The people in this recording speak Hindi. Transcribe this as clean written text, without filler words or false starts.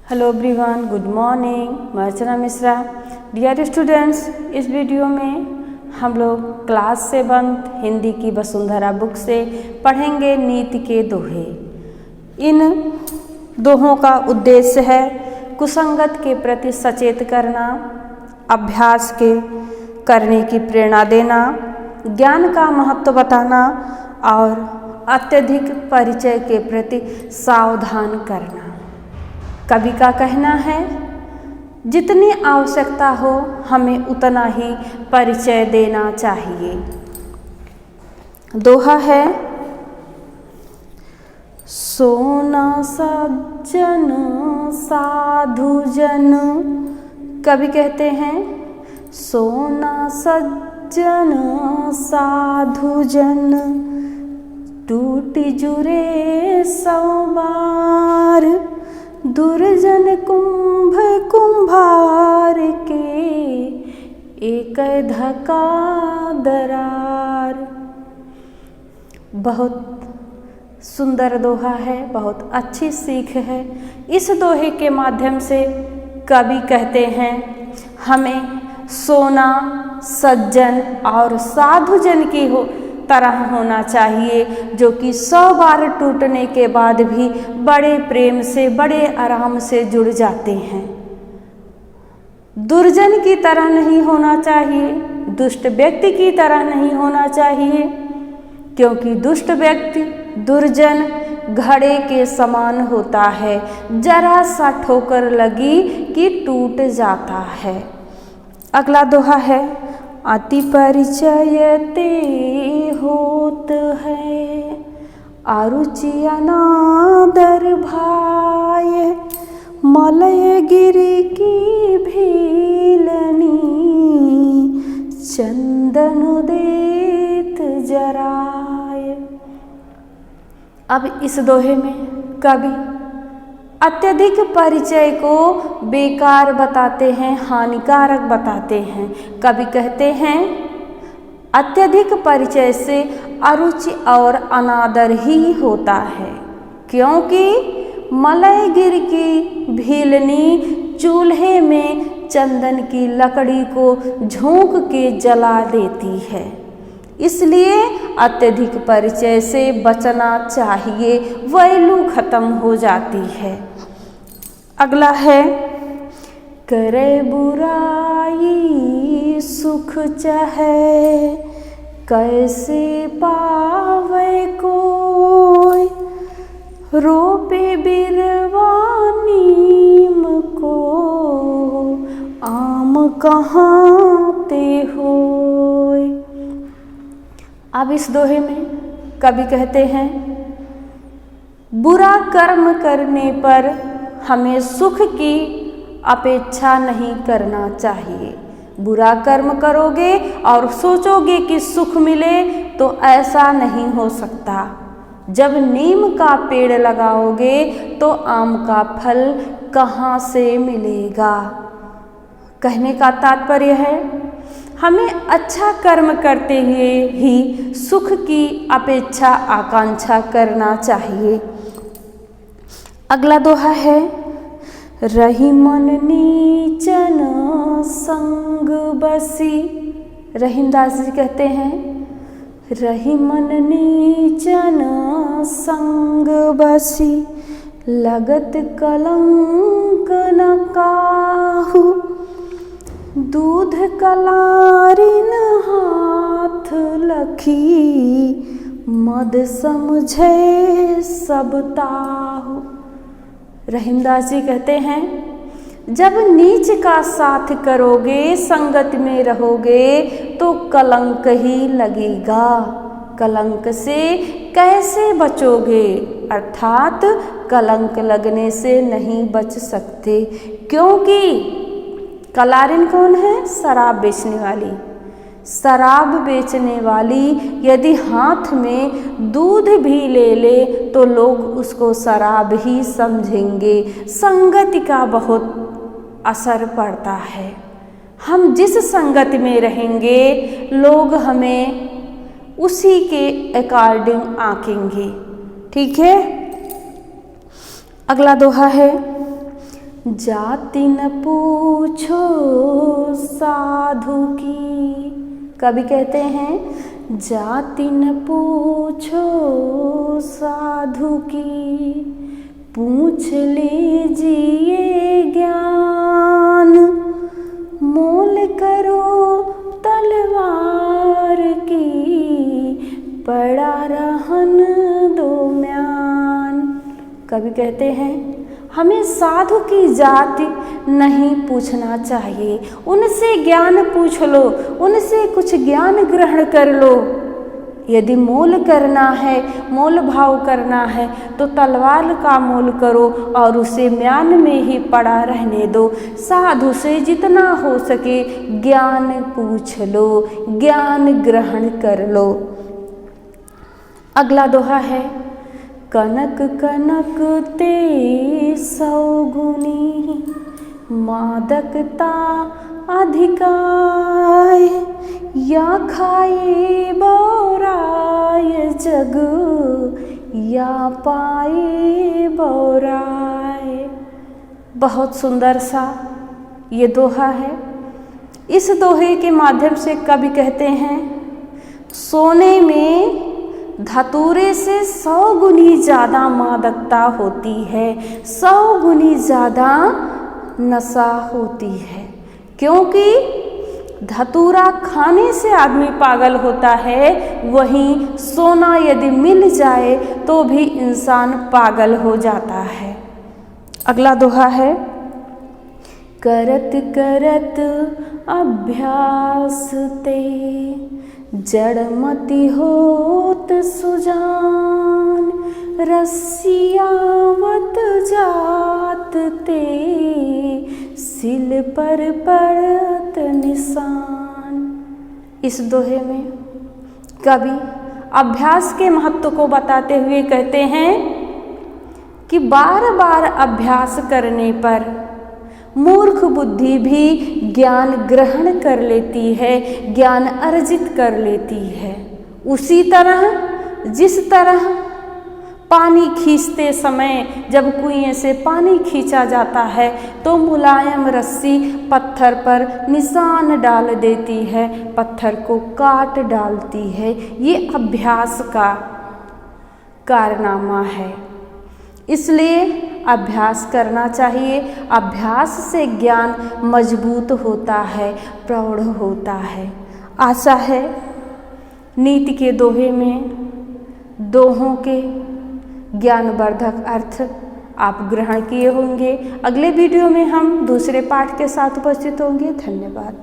Hello everyone, good morning. मैं अर्चना मिश्रा। डियर स्टूडेंट्स, इस वीडियो में हम लोग क्लास 7 हिंदी की वसुंधरा बुक से पढ़ेंगे नीति के दोहे। इन दोहों का उद्देश्य है कुसंगत के प्रति सचेत करना, अभ्यास के करने की प्रेरणा देना, ज्ञान का महत्व बताना और अत्यधिक परिचय के प्रति सावधान करना। कवि का कहना है, जितनी आवश्यकता हो हमें उतना ही परिचय देना चाहिए। दोहा है, सोना सज्जन साधुजन। कवि कहते हैं, सोना सज्जन साधुजन, टूटी जुरे सौ बार, दुर्जन कुंभ कुंभार के, एक धक्का दरार। बहुत सुंदर दोहा है, बहुत अच्छी सीख है। इस दोहे के माध्यम से कवि कहते हैं, हमें सोना सज्जन और साधुजन की तरह होना चाहिए, जो कि 100 बार टूटने के बाद भी बड़े प्रेम से, बड़े आराम से जुड़ जाते हैं। दुर्जन की तरह नहीं होना चाहिए, दुष्ट व्यक्ति की तरह नहीं होना चाहिए, क्योंकि दुष्ट व्यक्ति, दुर्जन घड़े के समान होता है, जरा सा ठोकर लगी कि टूट जाता है। अगला दोहा है, अति परिचय ते होत है, अरुचि अनादर भाय, मलय गिरी की भीलनी, चंदन देत जराय। अब इस दोहे में कवि अत्यधिक परिचय को बेकार बताते हैं, हानिकारक बताते हैं। कवि कहते हैं, अत्यधिक परिचय से अरुचि और अनादर ही होता है, क्योंकि मलय गिर की भीलनी चूल्हे में चंदन की लकड़ी को झोंक के जला देती है। इसलिए अत्यधिक परिचय से बचना चाहिए, वैल्यू खत्म हो जाती है। अगला है, करे बुराई सुख चाहे, कैसे पावे कोई, रोपे बिरवा नीम को, आम कहाँ ते होय। अब इस दोहे में कवि कहते हैं, बुरा कर्म करने पर हमें सुख की अपेक्षा नहीं करना चाहिए। बुरा कर्म करोगे और सोचोगे कि सुख मिले, तो ऐसा नहीं हो सकता। जब नीम का पेड़ लगाओगे तो आम का फल कहाँ से मिलेगा। कहने का तात्पर्य है, हमें अच्छा कर्म करते हुए ही सुख की अपेक्षा आकांक्षा करना चाहिए। अगला दोहा है, रही मन नीचन संग बसी। रहीमदास जी कहते हैं, रही मन नीचन संग बसी, लगत कलंक न काहू, दूध कलारिन हाथ लखी, मद समझे सब ताहू। रहीमदास जी कहते हैं, जब नीच का साथ करोगे, संगत में रहोगे, तो कलंक ही लगेगा। कलंक से कैसे बचोगे? अर्थात कलंक लगने से नहीं बच सकते, क्योंकि कलारिन कौन है? शराब बेचने वाली। शराब बेचने वाली यदि हाथ में दूध भी ले ले तो लोग उसको शराब ही समझेंगे। संगति का बहुत असर पड़ता है। हम जिस संगत में रहेंगे, लोग हमें उसी के अकॉर्डिंग आंकेंगे। ठीक है। अगला दोहा है, जाति न पूछो साधु की। कवि कहते हैं जाति न पूछो साधु की, पूछ लीजिए ज्ञान, मोल करो तलवार की, पड़ा रहन दो म्यान। कवि कहते हैं हमें साधु की जाति नहीं पूछना चाहिए, उनसे ज्ञान पूछ लो, उनसे कुछ ज्ञान ग्रहण कर लो। यदि मोल करना है, मोल भाव करना है तो तलवार का मोल करो और उसे म्यान में ही पड़ा रहने दो। साधु से जितना हो सके ज्ञान पूछ लो, ज्ञान ग्रहण कर लो। अगला दोहा है कनक कनक ते सौगुनी, मादकता अधिकाय, या खाए बौराय जग, या पाए बौराय। बहुत सुंदर सा ये दोहा है। इस दोहे के माध्यम से कवि कहते हैं सोने में धतूरे से 100 गुनी ज़्यादा मादकता होती है, 100 गुनी ज़्यादा नशा होती है, क्योंकि धतूरा खाने से आदमी पागल होता है, वहीं सोना यदि मिल जाए तो भी इंसान पागल हो जाता है। अगला दोहा है करत करत अभ्यास ते, जड़मति होत सुजान, रस्सियावत जात ते, सिल पर पड़त निशान। इस दोहे में कवि अभ्यास के महत्व को बताते हुए कहते हैं कि बार बार अभ्यास करने पर मूर्ख बुद्धि भी ज्ञान ग्रहण कर लेती है, ज्ञान अर्जित कर लेती है। उसी तरह जिस तरह पानी खींचते समय जब कुएं से पानी खींचा जाता है तो मुलायम रस्सी पत्थर पर निशान डाल देती है, पत्थर को काट डालती है। ये अभ्यास का कारनामा है, इसलिए अभ्यास करना चाहिए। अभ्यास से ज्ञान मजबूत होता है, प्रौढ़ होता है। आशा है नीति के दोहे में दोहों के ज्ञानवर्धक अर्थ आप ग्रहण किए होंगे। अगले वीडियो में हम दूसरे पाठ के साथ उपस्थित होंगे। धन्यवाद।